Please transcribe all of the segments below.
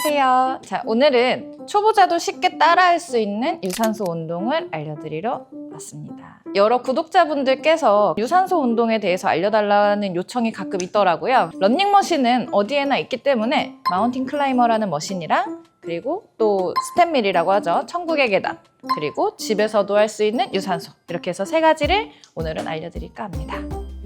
안녕하세요. 자, 오늘은 초보자도 쉽게 따라할 수 있는 유산소 운동을 알려드리러 왔습니다. 여러 구독자분들께서 유산소 운동에 대해서 알려달라는 요청이 가끔 있더라고요. 런닝머신은 어디에나 있기 때문에 마운틴 클라이머라는 머신이랑 그리고 또 스탠밀이라고 하죠. 천국의 계단. 그리고 집에서도 할 수 있는 유산소. 이렇게 해서 세 가지를 오늘은 알려드릴까 합니다.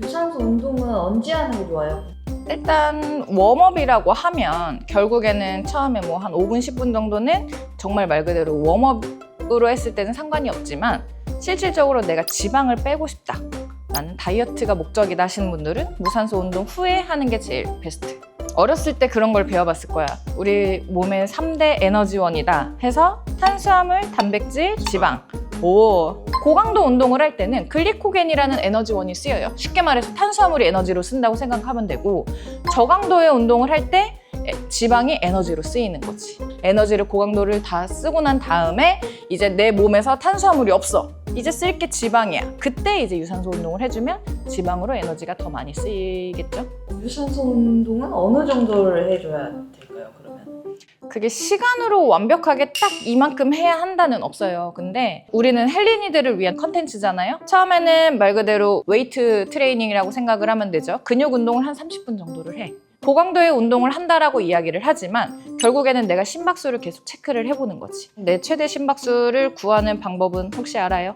유산소 운동은 언제 하는 게 좋아요? 일단 웜업이라고 하면 결국에는 처음에 뭐 한 5분, 10분 정도는 정말 말 그대로 웜업으로 했을 때는 상관이 없지만 실질적으로 내가 지방을 빼고 싶다. 나는 다이어트가 목적이다 하시는 분들은 무산소 운동 후에 하는 게 제일 베스트. 어렸을 때 그런 걸 배워봤을 거야. 우리 몸의 3대 에너지원이다 해서 탄수화물, 단백질, 지방. 오, 고강도 운동을 할 때는 글리코겐이라는 에너지원이 쓰여요. 쉽게 말해서 탄수화물이 에너지로 쓴다고 생각하면 되고, 저강도의 운동을 할 때 지방이 에너지로 쓰이는 거지. 에너지를 고강도를 다 쓰고 난 다음에 이제 내 몸에서 탄수화물이 없어. 이제 쓸 게 지방이야. 그때 이제 유산소 운동을 해주면 지방으로 에너지가 더 많이 쓰이겠죠? 유산소 운동은 어느 정도를 해줘야 될까요, 그러면? 그게 시간으로 완벽하게 딱 이만큼 해야 한다는 없어요. 근데 우리는 헬린이들을 위한 컨텐츠잖아요. 처음에는 말 그대로 웨이트 트레이닝이라고 생각을 하면 되죠. 근육 운동을 한 30분 정도를 해. 고강도의 운동을 한다라고 이야기를 하지만 결국에는 내가 심박수를 계속 체크를 해보는 거지. 내 최대 심박수를 구하는 방법은 혹시 알아요?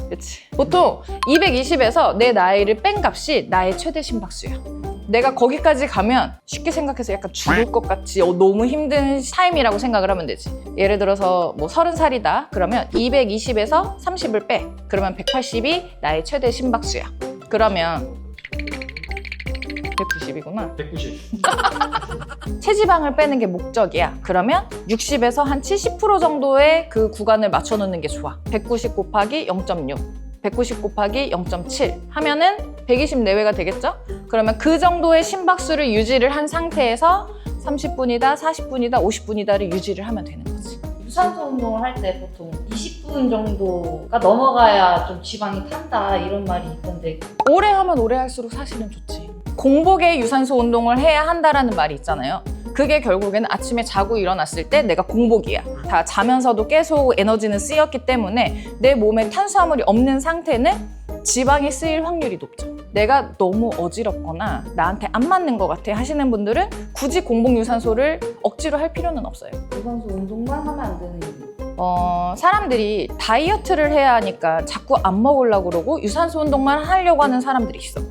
그치. 보통 220에서 내 나이를 뺀 값이 나의 최대 심박수야. 내가 거기까지 가면 쉽게 생각해서 약간 죽을 것 같이 너무 힘든 타임이라고 생각을 하면 되지. 예를 들어서 뭐 30살이다 그러면 220에서 30을 빼. 그러면 180이 나의 최대 심박수야. 그러면 190이구나. 190. 체지방을 빼는 게 목적이야. 그러면 60에서 한 70% 정도의 그 구간을 맞춰놓는 게 좋아. 190 곱하기 0.6, 190 곱하기 0.7 하면은 120 내외가 되겠죠? 그러면 그 정도의 심박수를 유지를 한 상태에서 30분이다, 40분이다, 50분이다를 유지를 하면 되는 거지. 유산소 운동을 할 때 보통 20분 정도가 넘어가야 좀 지방이 탄다 이런 말이 있던데 오래 하면 오래 할수록 사실은 좋지. 공복에 유산소 운동을 해야 한다라는 말이 있잖아요. 그게 결국에는 아침에 자고 일어났을 때 내가 공복이야. 다 자면서도 계속 에너지는 쓰였기 때문에 내 몸에 탄수화물이 없는 상태는 지방이 쓰일 확률이 높죠. 내가 너무 어지럽거나 나한테 안 맞는 것 같아 하시는 분들은 굳이 공복 유산소를 억지로 할 필요는 없어요. 유산소 운동만 하면 안 되는 이유? 사람들이 다이어트를 해야 하니까 자꾸 안 먹으려고 그러고 유산소 운동만 하려고 하는 사람들이 있어.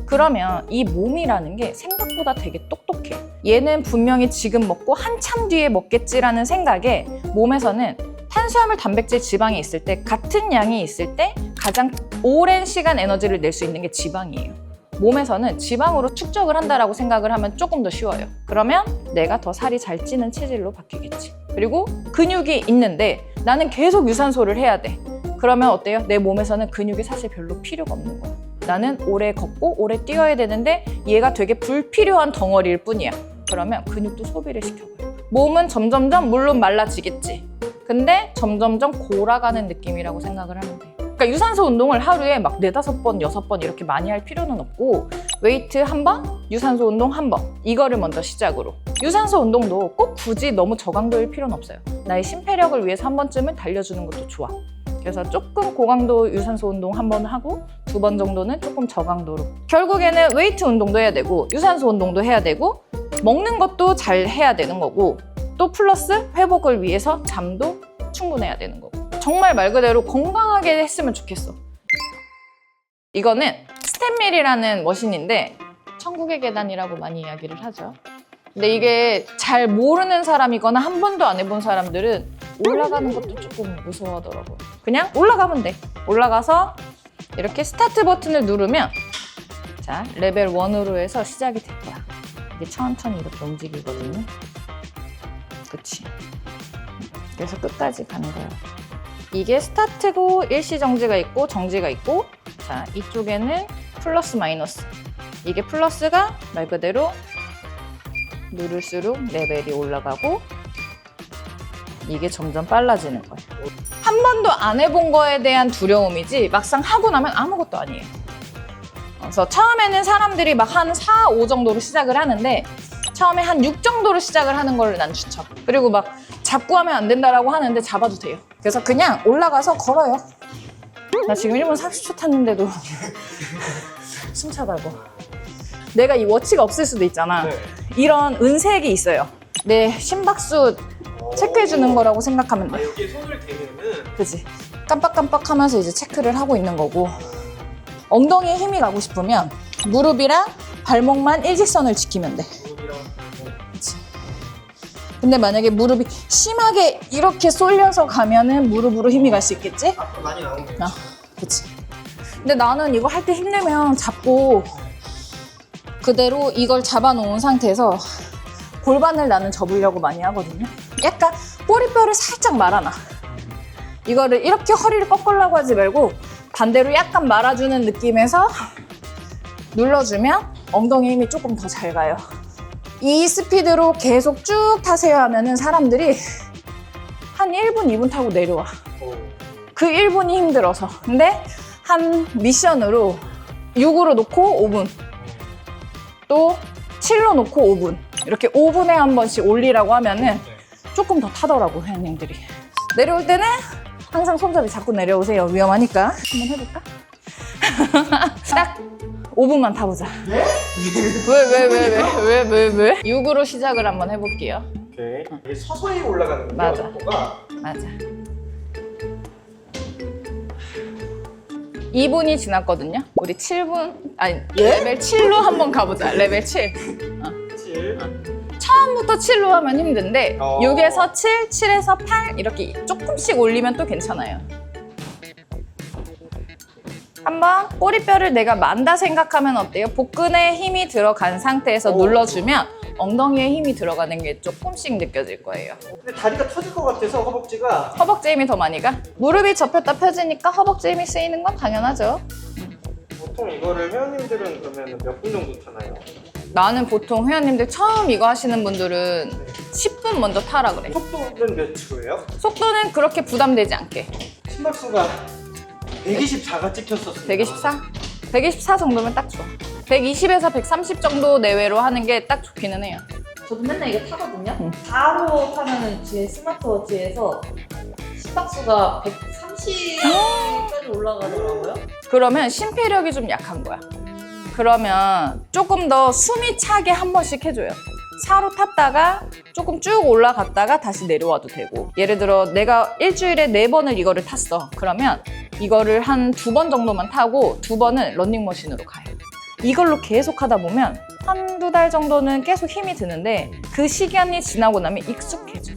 그러면 이 몸이라는 게 생각보다 되게 똑똑해. 얘는 분명히 지금 먹고 한참 뒤에 먹겠지라는 생각에 몸에서는 탄수화물, 단백질, 지방이 있을 때 같은 양이 있을 때 가장 오랜 시간 에너지를 낼 수 있는 게 지방이에요. 몸에서는 지방으로 축적을 한다라고 생각을 하면 조금 더 쉬워요. 그러면 내가 더 살이 잘 찌는 체질로 바뀌겠지. 그리고 근육이 있는데 나는 계속 유산소를 해야 돼. 그러면 어때요? 내 몸에서는 근육이 사실 별로 필요가 없는 거야. 나는 오래 걷고 오래 뛰어야 되는데 얘가 되게 불필요한 덩어리일 뿐이야. 그러면 근육도 소비를 시켜버려. 몸은 점점점 물론 말라지겠지. 근데 점점점 골아가는 느낌이라고 생각을 하면 돼. 그러니까 유산소 운동을 하루에 막 4, 5번, 6번 이렇게 많이 할 필요는 없고 웨이트 한 번, 유산소 운동 한 번 이거를 먼저 시작으로. 유산소 운동도 꼭 굳이 너무 저강도일 필요는 없어요. 나의 심폐력을 위해서 한 번쯤은 달려주는 것도 좋아. 그래서 조금 고강도 유산소 운동 한 번 하고 2번 정도는 조금 저강도로. 결국에는 웨이트 운동도 해야 되고 유산소 운동도 해야 되고 먹는 것도 잘 해야 되는 거고 또 플러스 회복을 위해서 잠도 충분해야 되는 거고. 정말 말 그대로 건강하게 했으면 좋겠어. 이거는 스탠밀이라는 머신인데 천국의 계단이라고 많이 이야기를 하죠. 근데 이게 잘 모르는 사람이거나 한 번도 안 해본 사람들은 올라가는 것도 조금 무서워하더라고요. 그냥 올라가면 돼. 올라가서 이렇게 스타트 버튼을 누르면 자 레벨 1으로 해서 시작이 될 거야. 이게 천천히 이렇게 움직이거든요. 그치? 그래서 끝까지 가는 거야. 이게 스타트고 일시 정지가 있고 정지가 있고 자 이쪽에는 플러스 마이너스. 이게 플러스가 말 그대로 누를수록 레벨이 올라가고 이게 점점 빨라지는 거예요. 한 번도 안 해본 거에 대한 두려움이지 막상 하고 나면 아무것도 아니에요. 그래서 처음에는 사람들이 막 한 4, 5 정도로 시작을 하는데 처음에 한 6 정도로 시작을 하는 걸 난 추천. 그리고 막 잡고 하면 안 된다라고 하는데 잡아도 돼요. 그래서 그냥 올라가서 걸어요. 나 지금 1분 40초 탔는데도 숨차다고. 내가 이 워치가 없을 수도 있잖아. 네. 이런 은색이 있어요. 내 심박수 체크해주는 거라고 생각하면 돼. 여기에 손을 대면은 그치? 깜빡깜빡 하면서 이제 체크를 하고 있는 거고, 엉덩이에 힘이 가고 싶으면 무릎이랑 발목만 일직선을 지키면 돼. 무릎이랑 그치? 근데 만약에 무릎이 심하게 이렇게 쏠려서 가면은 무릎으로 힘이 갈 수 있겠지? 앞으로 많이 나오네요. 그치? 근데 나는 이거 할 때 힘들면 잡고 그대로 이걸 잡아놓은 상태에서 골반을 나는 접으려고 많이 하거든요. 약간 꼬리뼈를 살짝 말아놔. 이거를 이렇게 허리를 꺾으려고 하지 말고 반대로 약간 말아주는 느낌에서 눌러주면 엉덩이 힘이 조금 더 잘 가요. 이 스피드로 계속 쭉 타세요 하면은 사람들이 한 1분, 2분 타고 내려와. 그 1분이 힘들어서. 근데 한 미션으로 6으로 놓고 5분, 또 7로 놓고 5분, 이렇게 5분에 한 번씩 올리라고 하면은 조금 더 타더라고, 회원님들이. 내려올 때는 항상 손잡이 잡고 내려오세요. 위험하니까. 한번 해볼까? 딱 5분만 타보자. 왜? 6으로 시작을 한번 해볼게요. 오케이. 이게 서서히 올라가는 거죠? 맞아. 속도가? 맞아. 2분이 지났거든요. 우리 7분, 아니, 레벨 7로 한번 가보자. 레벨 7. 7. 처음부터 7로 하면 힘든데 6에서 7, 7에서 8 이렇게 조금씩 올리면 또 괜찮아요. 한번 꼬리뼈를 내가 만다 생각하면 어때요? 복근에 힘이 들어간 상태에서 눌러주면 엉덩이에 힘이 들어가는 게 조금씩 느껴질 거예요. 근데 다리가 터질 것 같아서 허벅지가. 허벅지 힘이 더 많이 가? 무릎이 접혔다 펴지니까 허벅지 힘이 쓰이는 건 당연하죠. 보통 이거를 회원님들은 그러면 몇 분 정도 타나요? 나는 보통 회원님들 처음 이거 하시는 분들은 10분 먼저 타라 그래. 속도는 몇 킬로예요? 속도는 그렇게 부담되지 않게. 심박수가 124가 찍혔었어요. 124? 124 정도면 딱 좋아. 120에서 130 정도 내외로 하는 게 딱 좋기는 해요. 저도 맨날 이거 타거든요. 응. 바로 타면은 제 스마트워치에서 심박수가 130까지 올라가더라고요. 그러면 심폐력이 좀 약한 거야. 그러면 조금 더 숨이 차게 한 번씩 해줘요. 4로 탔다가 조금 쭉 올라갔다가 다시 내려와도 되고, 예를 들어 내가 일주일에 4번을 이거를 tas어. 그러면 이거를 한 2번 정도만 타고 2번은 러닝머신으로 가요. 이걸로 계속 하다 보면 한두 달 정도는 계속 힘이 드는데 그 시간이 지나고 나면 익숙해져.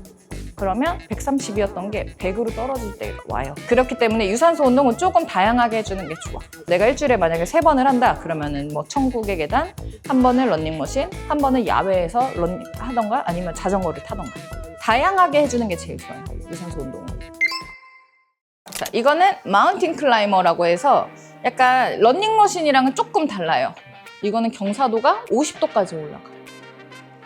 그러면 130이었던 게 100으로 떨어질 때 와요. 그렇기 때문에 유산소 운동은 조금 다양하게 해주는 게 좋아. 내가 일주일에 만약에 3번을 한다 그러면은 뭐 천국의 계단, 한 번은 러닝머신, 한 번은 야외에서 런 하던가 아니면 자전거를 타던가. 다양하게 해주는 게 제일 좋아요, 유산소 운동은. 자, 이거는 마운틴 클라이머라고 해서 약간 러닝머신이랑은 조금 달라요. 이거는 경사도가 50도까지 올라가.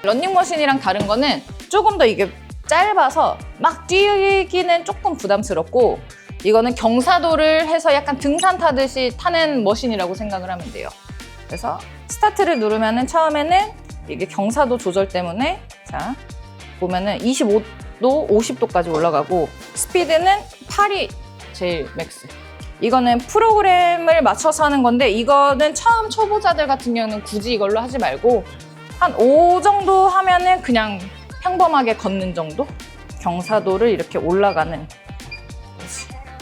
러닝머신이랑 다른 거는 조금 더 이게 짧아서 막 뛰기는 조금 부담스럽고, 이거는 경사도를 해서 약간 등산 타듯이 타는 머신이라고 생각을 하면 돼요. 그래서 스타트를 누르면은 처음에는 이게 경사도 조절 때문에 자 보면은 25도, 50도까지 올라가고, 스피드는 8이 제일 맥스. 이거는 프로그램을 맞춰서 하는 건데, 이거는 처음 초보자들 같은 경우는 굳이 이걸로 하지 말고 한 5 정도 하면은 그냥 평범하게 걷는 정도? 경사도를 이렇게 올라가는.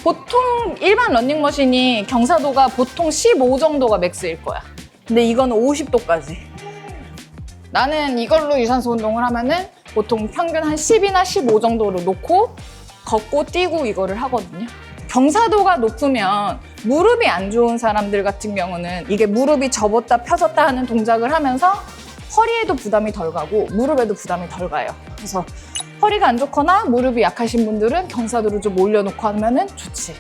보통 일반 러닝머신이 경사도가 보통 15 정도가 맥스일 거야. 근데 이거는 50도까지. 나는 이걸로 유산소 운동을 하면은 보통 평균 한 10이나 15 정도로 놓고 걷고 뛰고 이거를 하거든요. 경사도가 높으면 무릎이 안 좋은 사람들 같은 경우는 이게 무릎이 접었다 펴졌다 하는 동작을 하면서 허리에도 부담이 덜 가고 무릎에도 부담이 덜 가요. 그래서 허리가 안 좋거나 무릎이 약하신 분들은 경사도를 좀 올려놓고 하면은 좋지.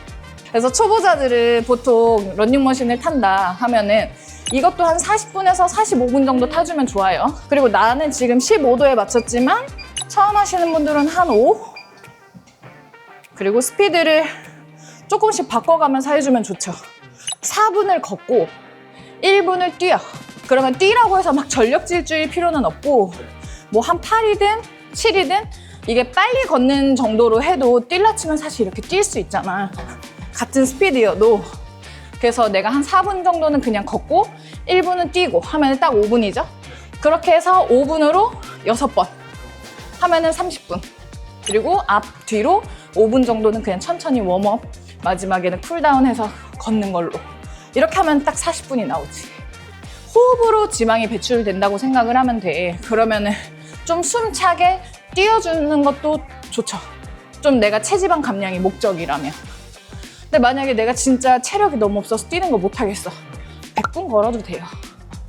그래서 초보자들은 보통 러닝머신을 탄다 하면은 이것도 한 40분에서 45분 정도 타주면 좋아요. 그리고 나는 지금 15도에 맞췄지만 처음 하시는 분들은 한 5? 그리고 스피드를 조금씩 바꿔가면서 해주면 좋죠. 4분을 걷고 1분을 뛰어. 그러면 뛰라고 해서 막 전력 질주일 필요는 없고 뭐 한 8이든 7이든 이게 빨리 걷는 정도로 해도 뛸라 치면 사실 이렇게 뛸 수 있잖아. 같은 스피드여도. 그래서 내가 한 4분 정도는 그냥 걷고 1분은 뛰고 하면 딱 5분이죠. 그렇게 해서 5분으로 6번 하면은 30분. 그리고 앞, 뒤로 5분 정도는 그냥 천천히 웜업, 마지막에는 쿨다운해서 걷는 걸로. 이렇게 하면 딱 40분이 나오지. 호흡으로 지방이 배출된다고 생각을 하면 돼. 그러면은 좀 숨차게 뛰어주는 것도 좋죠. 좀 내가 체지방 감량이 목적이라면. 근데 만약에 내가 진짜 체력이 너무 없어서 뛰는 거 못하겠어. 100분 걸어도 돼요.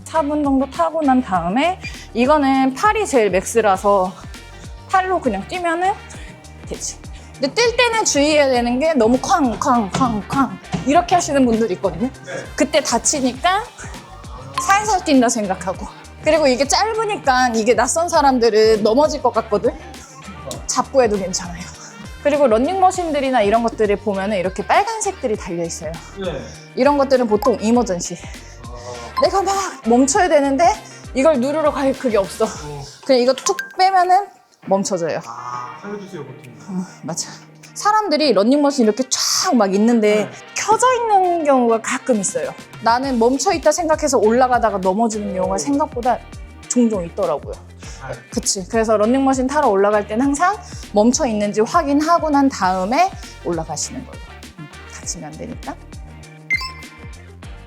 4분 정도 타고 난 다음에 이거는 팔이 제일 맥스라서 팔로 그냥 뛰면은 되지. 근데 뛸 때는 주의해야 되는 게 너무 쾅쾅쾅쾅 이렇게 하시는 분들이 있거든요. 그때 다치니까 살살 뛴다 생각하고. 그리고 이게 짧으니까 이게 낯선 사람들은 넘어질 것 같거든. 잡고 해도 괜찮아요. 그리고 런닝머신들이나 이런 것들을 보면은 이렇게 빨간색들이 달려 있어요. 네. 이런 것들은 보통 이머전시. 내가 막 멈춰야 되는데 이걸 누르러 갈 그게 없어. 그냥 이거 툭 빼면은 멈춰져요. 살려주세요 보통. 맞아. 사람들이 런닝머신 이렇게 쫙 막 있는데 켜져 있는 경우가 가끔 있어요. 나는 멈춰 있다 생각해서 올라가다가 넘어지는 경우가 생각보다 종종 있더라고요. 그치. 그래서 런닝머신 타러 올라갈 땐 항상 멈춰 있는지 확인하고 난 다음에 올라가시는 걸로. 다치면 안 되니까.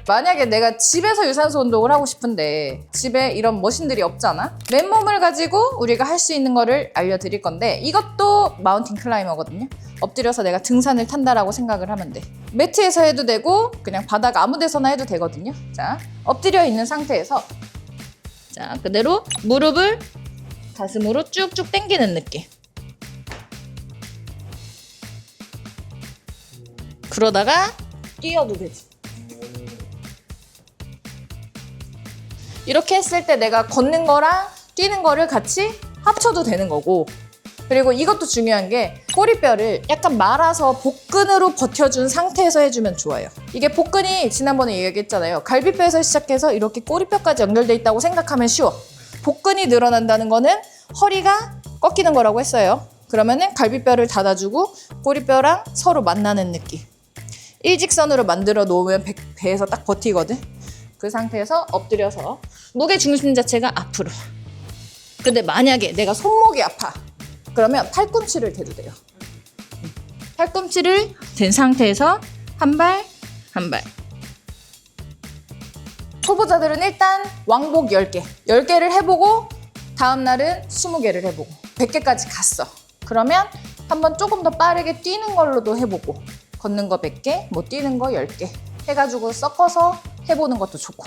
만약에 내가 집에서 유산소 운동을 하고 싶은데 집에 이런 머신들이 없잖아? 맨몸을 가지고 우리가 할 수 있는 거를 알려드릴 건데 이것도 마운틴 클라이머거든요. 엎드려서 내가 등산을 탄다라고 생각을 하면 돼. 매트에서 해도 되고 그냥 바닥 아무 데서나 해도 되거든요. 자, 엎드려 있는 상태에서 자, 그대로 무릎을 가슴으로 쭉쭉 당기는 느낌. 그러다가 뛰어도 되지. 이렇게 했을 때 내가 걷는 거랑 뛰는 거를 같이 합쳐도 되는 거고. 그리고 이것도 중요한 게 꼬리뼈를 약간 말아서 복근으로 버텨준 상태에서 해주면 좋아요. 이게 복근이 지난번에 얘기했잖아요. 갈비뼈에서 시작해서 이렇게 꼬리뼈까지 연결돼 있다고 생각하면 쉬워. 복근이 늘어난다는 거는 허리가 꺾이는 거라고 했어요. 그러면은 갈비뼈를 닫아주고 꼬리뼈랑 서로 만나는 느낌. 일직선으로 만들어 놓으면 배에서 딱 버티거든. 그 상태에서 엎드려서 무게 중심 자체가 앞으로. 근데 만약에 내가 손목이 아파 그러면 팔꿈치를 대도 돼요. 팔꿈치를 댄 상태에서 한 발 한 발. 초보자들은 일단 왕복 10개 10개를 해보고 다음날은 20개를 해보고 100개까지 갔어. 그러면 한번 조금 더 빠르게 뛰는 걸로도 해보고 걷는 거 100개 뭐 뛰는 거 10개 해가지고 섞어서 해보는 것도 좋고.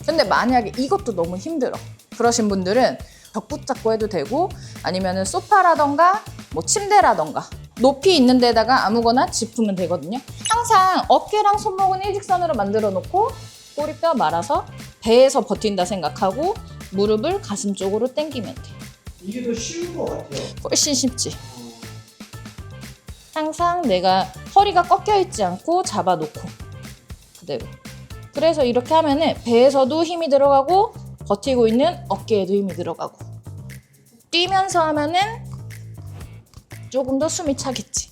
근데 만약에 이것도 너무 힘들어 그러신 분들은 벽 붙잡고 해도 되고 아니면은 소파라던가 뭐 침대라던가 높이 있는 데다가 아무거나 짚으면 되거든요. 항상 어깨랑 손목은 일직선으로 만들어 놓고 꼬리뼈 말아서 배에서 버틴다 생각하고 무릎을 가슴 쪽으로 당기면 돼. 이게 더 쉬운 것 같아요. 훨씬 쉽지. 항상 내가 허리가 꺾여 있지 않고 잡아놓고 그대로. 그래서 이렇게 하면은 배에서도 힘이 들어가고 버티고 있는 어깨에도 힘이 들어가고 뛰면서 하면은 조금 더 숨이 차겠지.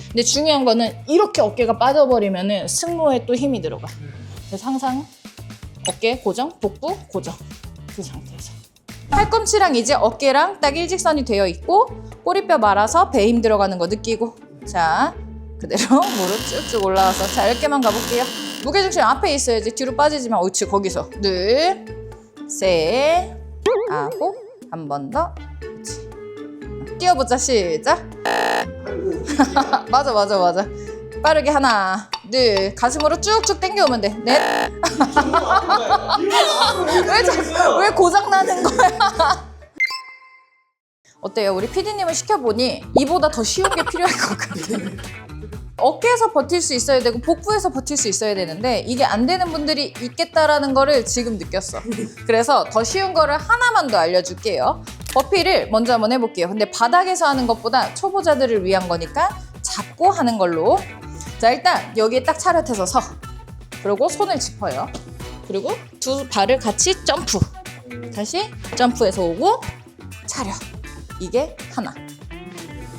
근데 중요한 거는 이렇게 어깨가 빠져버리면은 승모에 또 힘이 들어가. 그래서 항상 어깨 고정, 복부 고정. 그 상태에서 팔꿈치랑 이제 어깨랑 딱 일직선이 되어 있고 꼬리뼈 말아서 배 힘 들어가는 거 느끼고. 자, 그대로 무릎 쭉쭉 올라와서 자 10개만 가볼게요. 무게중심 앞에 있어야지 뒤로 빠지지만 옳지. 거기서 둘, 셋, 아홉, 한 번 더. 그렇지. 뛰어보자. 시작. 맞아. 빠르게 하나, 둘, 가슴으로 쭉쭉 당겨오면 돼. 넷. 왜 고장 나는 거야? 어때요? 우리 PD님을 시켜보니 이보다 더 쉬운 게 필요할 것 같아요. 어깨에서 버틸 수 있어야 되고 복부에서 버틸 수 있어야 되는데 이게 안 되는 분들이 있겠다라는 거를 지금 느꼈어. 그래서 더 쉬운 거를 하나만 더 알려줄게요. 버피를 먼저 한번 해볼게요. 근데 바닥에서 하는 것보다 초보자들을 위한 거니까 잡고 하는 걸로. 자, 일단 여기에 딱 차렷해서 서. 그리고 손을 짚어요. 그리고 두 발을 같이 점프. 다시 점프해서 오고 차려. 이게 하나.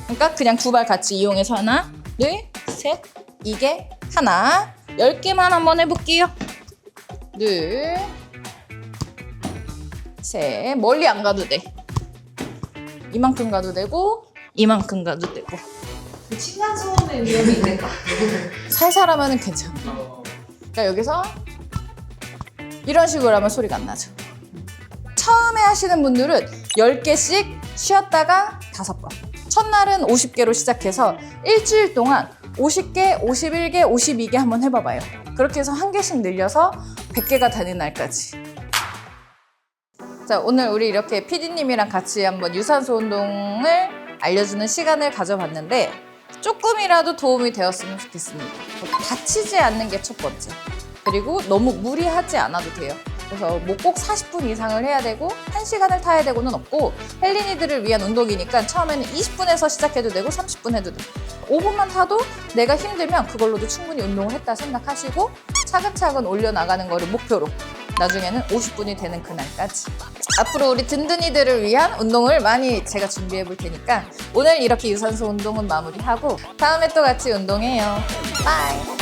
그러니까 그냥 두 발 같이 이용해서 하나, 둘, 셋. 이게 하나. 10개만 한번 해볼게요. 둘, 셋. 멀리 안 가도 돼. 이만큼 가도 되고 이만큼 가도 되고. 그 층간소음의 위험이 있을까? 살살 하면은 괜찮아. 그러니까 여기서 이런 식으로 하면 소리가 안 나죠. 처음에 하시는 분들은 10개씩 쉬었다가 5번. 첫날은 50개로 시작해서 일주일 동안 50개, 51개, 52개 한번 해봐봐요. 그렇게 해서 한 개씩 늘려서 100개가 되는 날까지. 자, 오늘 우리 이렇게 PD님이랑 같이 한번 유산소 운동을 알려주는 시간을 가져봤는데 조금이라도 도움이 되었으면 좋겠습니다. 다치지 않는 게 첫 번째. 그리고 너무 무리하지 않아도 돼요. 그래서 뭐 꼭 40분 이상을 해야 되고 1시간을 타야 되고는 없고 헬린이들을 위한 운동이니까 처음에는 20분에서 시작해도 되고 30분 해도 돼요. 5분만 타도 내가 힘들면 그걸로도 충분히 운동을 했다 생각하시고 차근차근 올려나가는 거를 목표로 나중에는 50분이 되는 그날까지. 앞으로 우리 든든이들을 위한 운동을 많이 제가 준비해 볼 테니까 오늘 이렇게 유산소 운동은 마무리하고 다음에 또 같이 운동해요. 바이.